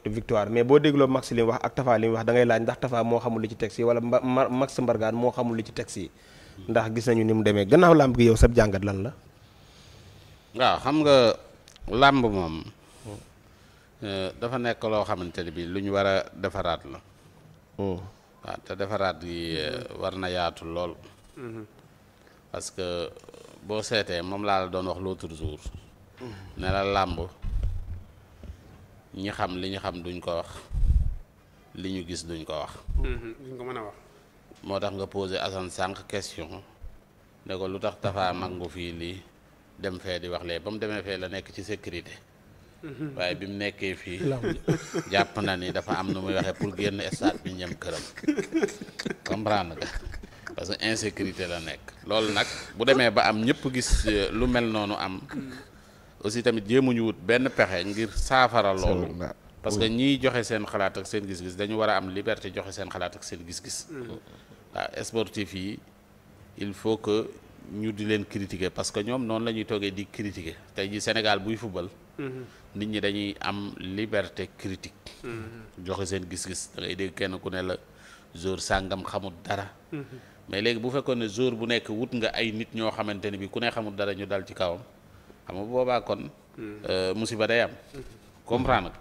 victoire mais boo dégloo Max li mu wax ak Tafa li mu wax da ngay laaj ndax Tafa moo xamul li ci texte yi wala Max Mbargane moo xamul li ci texte yi ndax gis nañu ni mu demee gannaaw làmb gi yow sab jàngat lan la. waaw xam nga làmb moom dafa nekk loo xamante ne bi lu ñu war a defaraat la. waaw te defaraat gi war na yaatu lool. parce que boo seetee moom laa la doon wax l'autre jour. ne la làmb ñi xam li ñu xam duñ ko wax li ñu gis duñ ko wax. duñ ko mën a wax. moo tax nga posé Assane sànq question ne ko lu tax Tapha nangu fii lii dem fee di wax lee ba mu demee fee la nekk ci sécurité. waaye bi mu nekkee fii jàpp na ni dafa am nu muy waxee pour génn stade bi ñëm këram comprendre nga parce que insécurité la nekk loolu nag bu demee ba am ñëpp gis lu mel noonu am aussi tamit jéemuñu wut benn pexe ngir saafara loolu parce que ñiy joxe seen xalaat ak seen gis-gis dañu war a am liberté joxe seen xalaat ak seen gis-gis waaw sportif yi il faut que ñu di leen critiquer parce que ñoom noonu la ñuy toogee di critiquer tey ji Sénégal buy football nit ñi dañuy am liberté critique joxe seen gis-gis da ngay dégg kenn ku ne la jour sàngam xamul dara mais léegi bu fekkoon ne jour bu nekk wut nga ay nit ñoo xamante ne bi ku ne xamul dara ñu dal ci kawam xam nga boobaa kon musiba day am comprendre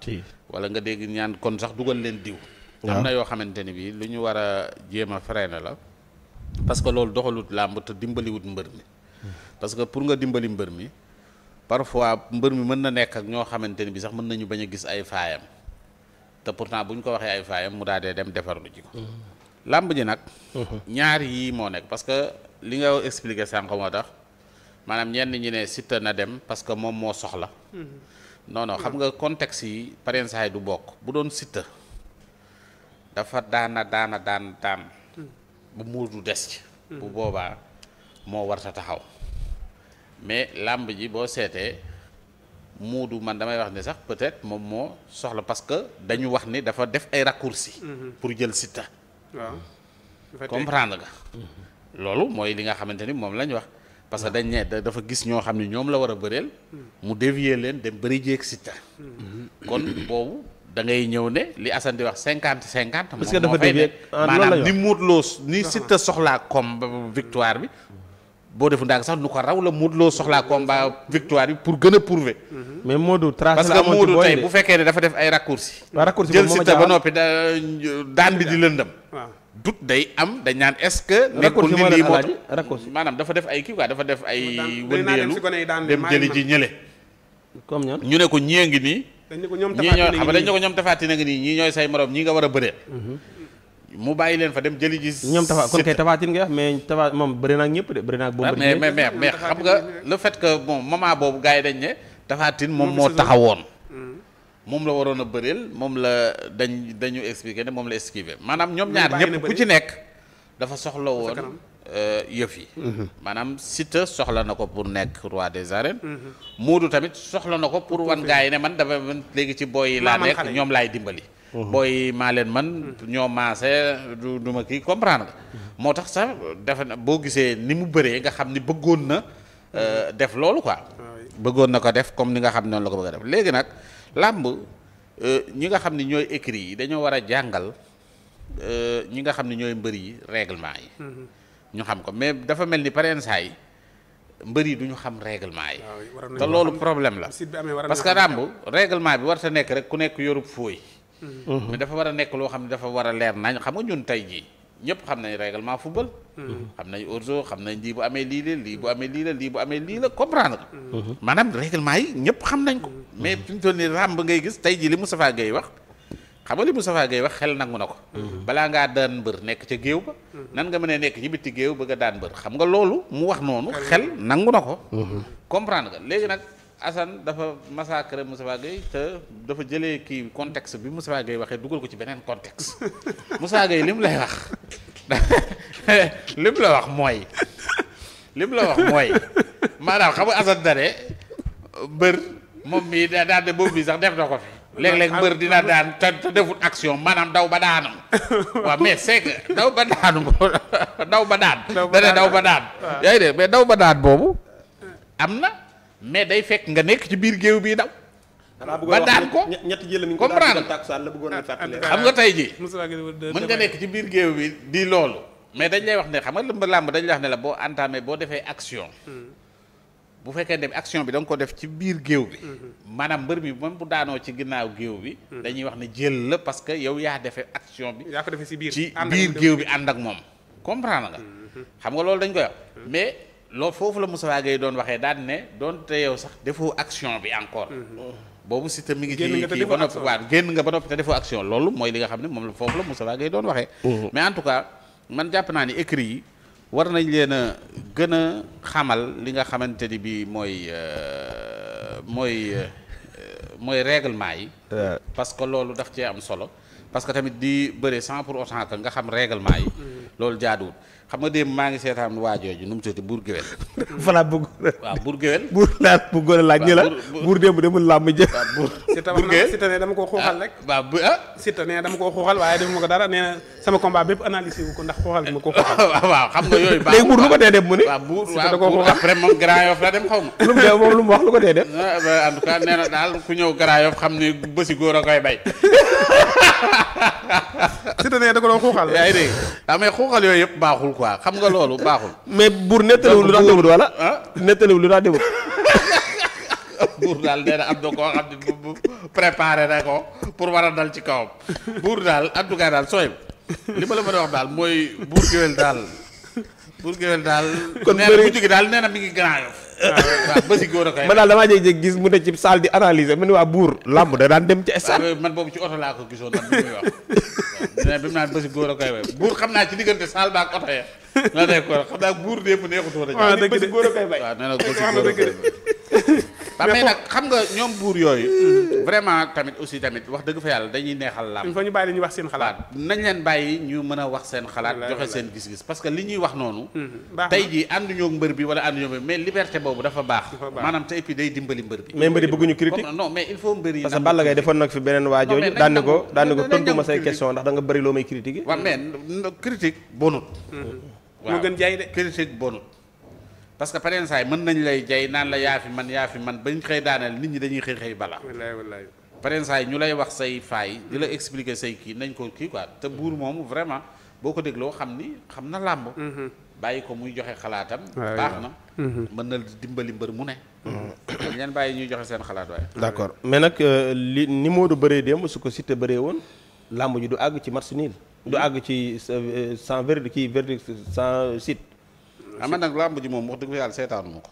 wala nga dégg ñaan kon sax dugal leen diw am na yoo xamante ne bi lu ñu war a jéem a freiner la parce que loolu doxalut làmb te dimbaliwut mbër mi parce que pour nga dimbali mbër mi parfois mbër mi mën na nekk ak ñoo xamante ne bi sax mën nañu bañ a gis ay faayam te pourtant bu ñu ko waxee ay faayam mu daal dee dem defarlu ji ko làmb ji nag ñaar yii moo nekk parce que li nga expliqué sànq moo tax maanaam ñenn ñi ne Siteu na dem parce que moom moo soxla non non xam nga contexte yi pareen saay du bokk bu doon Siteu dafa daan bu muudu des ci bu boobaa moo warta taxaw mais làmb ji boo seetee muudu man damay wax ne sax peut-être moom moo soxla parce que dañu wax ni dafa def ay raccourcis pour jël Siteu waaw comprendre nga loolu mooy li nga xamante ni moom lañ wax parce que dañ ne dafa gis ñoo xam ne ñoom la war a bëreel mu dévier leen dem bëri jéeg Siteu kon boobu da ngay ñëw ne li Assane di wax 50-50 parce que dafa dévier maanaam ni muutloo ni Siteu soxlaa combat victoire bi boo defu ndànk sax nu ko raw la Modou Lo soxlaa combat victoire bi pour gën a prouver mais Modou tracé parce que Modou tey bu fekkee ne dafa def ay raccourcis jël Siteu ba noppi daan bi di lëndëm dut day am dañ naan est-ce que nekkul ni lii moo maanaam dafa def ay kii quoi dafa def ay wëndeelu dem jëli ji ñële comme ñan ñu ne ko ñii ngi nii ñii ñoo xam dañ ne ko ñoom Tapha Tine ngi nii ñii ñooy say morom ñii nga war a bëreel mu bàyyi leen fa dem jëli ji ñoom Tapha kon kay Tapha Tine nga wax mais Tapha moom bëri na ak ñëpp de bëri na ak boobu mais xam nga le fait que bon moment boobu gars yi dañ ne Tapha Tine moom moo taxawoon moom la waroon a bëreel moom la dañu expliqué ne moom la esquivé maanaam ñoom ñaar ñëpp ku ci nekk dafa soxla woon yëf yi maanaam Siteu soxla na ko pour nekk roi des arènes Modou tamit soxla na ko pour wan gars yi ne man dafa léegi ci booy yi laa nekk ñoom laay dimbali booy maa leen man ñoo maase du ma kii comprendre nga moo tax sax defe na boo gisee ni mu bëree nga xam ni bëggoon na def loolu quoi bëggoon na ko def comme ni nga xam noonu la ko bëgg a def léegi nag làmb ñi nga xam ni ñooy écrit yi dañoo war a jàngal ñi nga xam ni ñooy mbër yi règlement yi ñu xam ko mais dafa mel ni pareen saa yi mbër yi du ñu xam règlement yi te loolu problème la parce que làmb règlement bi war ta nekk rek ku nekk yorub fooy mais dafa war a nekk loo xam ne dafa war a leer nañ xam nga ñun tey jii ñëpp xam nañ règlement football xam nañ orzo xam nañ lii bu amee lii la lii bu amee lii la lii bu amee lii la comprendre nga maanaam règlement yi ñëpp xam nañ ko mais fi mu toll nii làmb ngay gis tey jii li Moustapha Gueye wax xam nga li Moustapha Gueye wax xel nangu na ko balaa ngaa daan mbër nekk ca géew ba nan nga mënee nekk ci bitti géew bëgg a daan mbër xam nga loolu mu wax noonu xel nangu na ko comprendre nga léegi nag Assane dafa massacré Moustapha Gueye te dafa jëlee kii contexte bi Moustapha Gueye waxee dugal ko ci beneen contexte Moustapha Gueye li mu lay wax li mu la wax mooy maanaam xam nga Assane dane mbër moom mii daan de boobu bi sax def na ko fi léeg-léeg mbër dina daan te defut action maanaam daw ba daanu waaw mais c'est que daw ba daan yaa ngi dégg mais daw ba daan boobu am na mais day fekk nga nekk ci biir géew bii daw ba daan ko ñetti jël mi ngi comprendre takusaan la bëggoon a fàttali. xam nga tey ji mën nga nekk ci biir géew bi di loolu mais dañ lay wax ne xam nga làmb dañ lay wax ne la boo entamé boo defee action bu fekkee ne action bi da nga ko def ci biir géew bi maanaam mbër mi même bu daanoo ci ginnaaw géew bi dañuy wax ne jël la parce que yow yaa defee action bi yaa ko defee ci biir géew bi ànd ak moom comprendre nga xam nga loolu dañ koy wax mais loolu foofu la Moussa Gueye doon waxee daan ne doon te yow sax defoo action bi encore boobu si te mi ngi ci kii ba noppi waaw génn nga ba noppi te defoo action loolu mooy li nga xam ne moom la foofu la Moussa Gueye doon waxee mais en tout cas man jàpp naa ni écrit yi war nañ leen a gën a xamal li nga xamante ni bi mooy règlement yi parce que loolu daf cee am solo parce que tamit di bëre sans pour autant que nga xam règlement yi loolu jaaduwul xam nga démb maa ngi seetaan waajooju nu mu tuddati buur géwél voilà bëgg waaw buur géwél buur laa bëggoon a laaj ni la buur démb demul làmb jë Siteu ne dama koo xuuxal rek waaw Siteu ne dama koo xuuxal waaye defuma ko dara nee na sama combat bépp analysé wu ko ndax xuuxal bi ma ko xuuxal waaw xam nga yooyu léegi buur lu ko tee def mu ni waaw buur après moom Grand Yoff la dem xaw ma lu mu def moom lu mu wax lu ko tee def en tout cas nee na daal ku ñëw Grand Yoff xam ne bësi góor a koy bay Siteu ne da ko doon xuuxal yaa ngi dégg daa mais xuuxal yooyu yëpp baaxul quoi xam nga loolu baaxul mais buur nettaliwul lu tax demut wala nettaliwul lu tax demut buur daal nee na am na koo xam ne bu préparé na ko pour war a dal ci kawam buur daal en tout cas daal sooy li ma la mën a wax daal mooy buur géwél daal kon nee na bu jógee daal nee na mi ngi Grand Yoff waaw bësi góor a koy man daal damaa jékki-jékki gis mu ne ci salle di analyser mu ne waa buur làmb da daan dem ci stade man boobu ci oto laa ko gisoon nag bi muy wax waaw bi mu naan bësi góor a koy way buur xam naa ci diggante salle ba ak oto ya la nekkoon xam naa buur dépp neexutoo waaw bësi góor a koy bay waaw nee na bësi góor a koy bay mais nag xam nga ñoom buur yooyu vraiment tamit aussi tamit wax dëgg fa yàlla dañuy neexal làmb il faut ñu bàyyi ñu wax seen xalaat nañ leen bàyyi ñu mën a wax seen xalaat joxe seen gis-gis parce que li ñuy wax noonu tey jii ànduñoo mbër bi wala ànduñoo mbër mais liberté boobu dafa baax maanaam te et puis day dimbali mbër bi mais mbëri bëgguñu critique non mais il faut mbër yi parce que Balla Gaye defoon nag fi beneen waajooju daan ne ko tontuma say question ndax da nga bëri loo may critiquer waaw mais critique bonut moo gën jaay de critique bonut parce que pareen saay mën nañ lay jay naan la yaa fi man bañ xëy daaneel nit ñi dañuy xëy bala wallaay pareen saay ñu lay wax say faay di la expliquer say kii nañ ko kii quoi te buur moomu vraiment boo ko dégloo xam na làmb bàyyi ko muy joxe xalaatam baax na mën na dimbali mbër mu ne dañ leen bàyyi ñuy joxe seen xalaat waaye d'accord mais nag li ni Modou bëree démb su ko Siteu bëree woon làmb ji du àgg ci match nul du àgg ci sans verdict sans site man nag làmb ji moom wax dëgg fa yàlla seetaanuma ko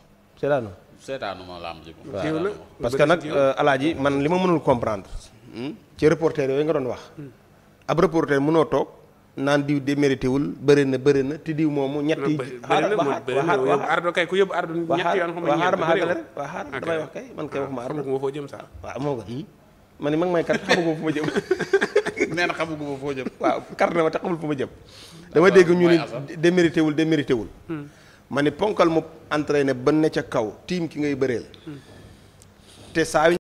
seetaanuma làmb ji moom waaw parce que nag alaaji man li ma mënul comprendre ci reporter yooyu nga doon wax ab reporter mënoo toog naan diw démérité wul bëri na te diw moomu ñetti ardo kay ku yóbbu ardo ñetti yoon xam xaar ma àggale rek waa xaar damay wax kay man kay waxuma ardo xamaguma foo jëm sax waaw moo gën ma ne mag may kat xamaguma fu ma jëm nee na xamaguma foo jëm waaw kar na ma te xamul fu ma jëm dama dégg ñu ni démérité wul ma ne ponkal mu entraîné ba ne ca kaw tiim ki ngay bëreel te saa